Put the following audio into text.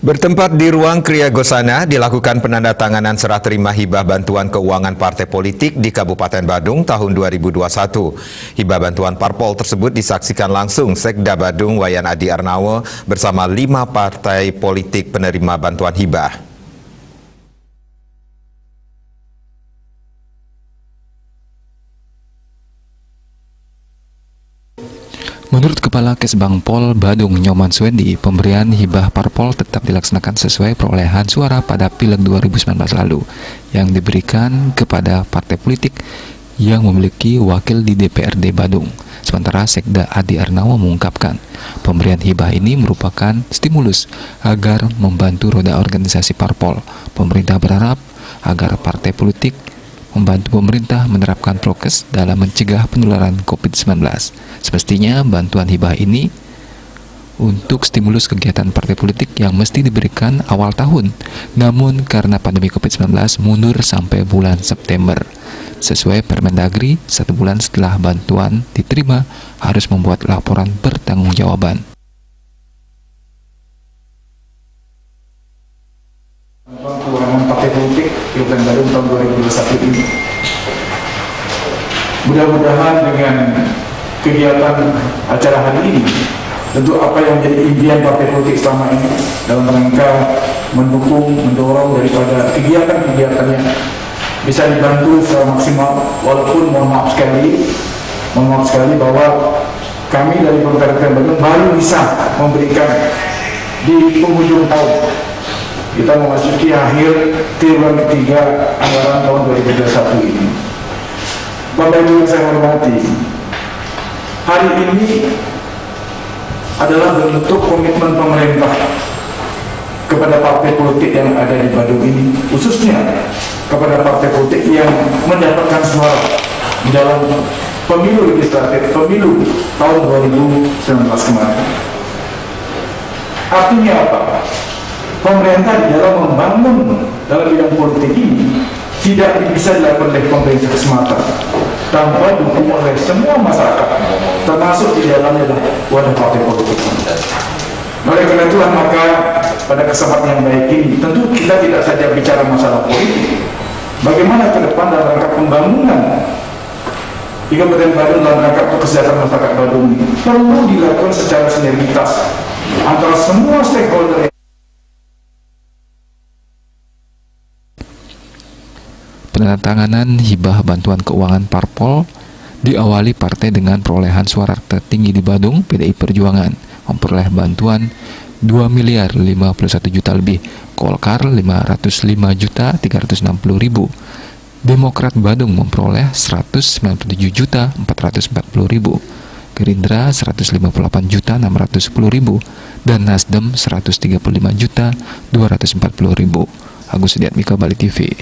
Bertempat di ruang Kriya Gosana, dilakukan penandatanganan serah terima hibah bantuan keuangan partai politik di Kabupaten Badung tahun 2021. Hibah bantuan parpol tersebut disaksikan langsung Sekda Badung Wayan Adi Arnawo bersama 5 partai politik penerima bantuan hibah. Menurut Kepala Kesbangpol Badung Nyoman Swendi, pemberian hibah parpol tetap dilaksanakan sesuai perolehan suara pada Pileg 2019 lalu yang diberikan kepada partai politik yang memiliki wakil di DPRD Badung. Sementara Sekda Adi Arnawo mengungkapkan, pemberian hibah ini merupakan stimulus agar membantu roda organisasi parpol. Pemerintah berharap agar partai politik membantu pemerintah menerapkan prokes dalam mencegah penularan COVID-19. Semestinya bantuan hibah ini untuk stimulus kegiatan partai politik yang mesti diberikan awal tahun. Namun karena pandemi COVID-19 mundur sampai bulan September. Sesuai Permendagri, 1 bulan setelah bantuan diterima harus membuat laporan pertanggungjawaban. Keuangan partai politik Kabupaten Badung tahun 2021 ini. Mudah-mudahan dengan kegiatan acara hari ini, tentu apa yang menjadi impian partai politik selama ini dalam rangka mendukung, mendorong daripada kegiatan-kegiatannya bisa dibantu secara maksimal. Walaupun mohon maaf sekali bahwa kami dari Kabupaten Badung baru bisa memberikan di penghujung tahun. Kita memasuki akhir triwulan ketiga anggaran tahun 2021 ini. Bapak Ibu yang saya hormati, hari ini adalah bentuk komitmen pemerintah kepada partai politik yang ada di Badung ini, khususnya kepada partai politik yang mendapatkan suara di dalam pemilu legislatif, pemilu tahun 2019 kemarin. Artinya apa? Pemerintah di dalam membangun dalam bidang politik ini tidak bisa dilakukan oleh pemerintah semata, tanpa dukung oleh semua masyarakat, termasuk di dalamnya wadah partai politik. Oleh karena itulah maka pada kesempatan yang baik ini tentu kita tidak saja bicara masalah politik, bagaimana ke depan dalam rangka pembangunan di Kabupaten Badung dalam rangka kesejahteraan masyarakat Badung ini perlu dilakukan secara sinergitas antara semua stakeholder. Penandatanganan hibah bantuan keuangan parpol diawali partai dengan perolehan suara tertinggi di Badung, PDI Perjuangan, memperoleh bantuan 2.051 juta lebih, Golkar 505.360.000, Demokrat Badung memperoleh 197.440.000, Gerindra 158.610.000, dan Nasdem 135.240.000. Agus Sudiatmika, Bali TV.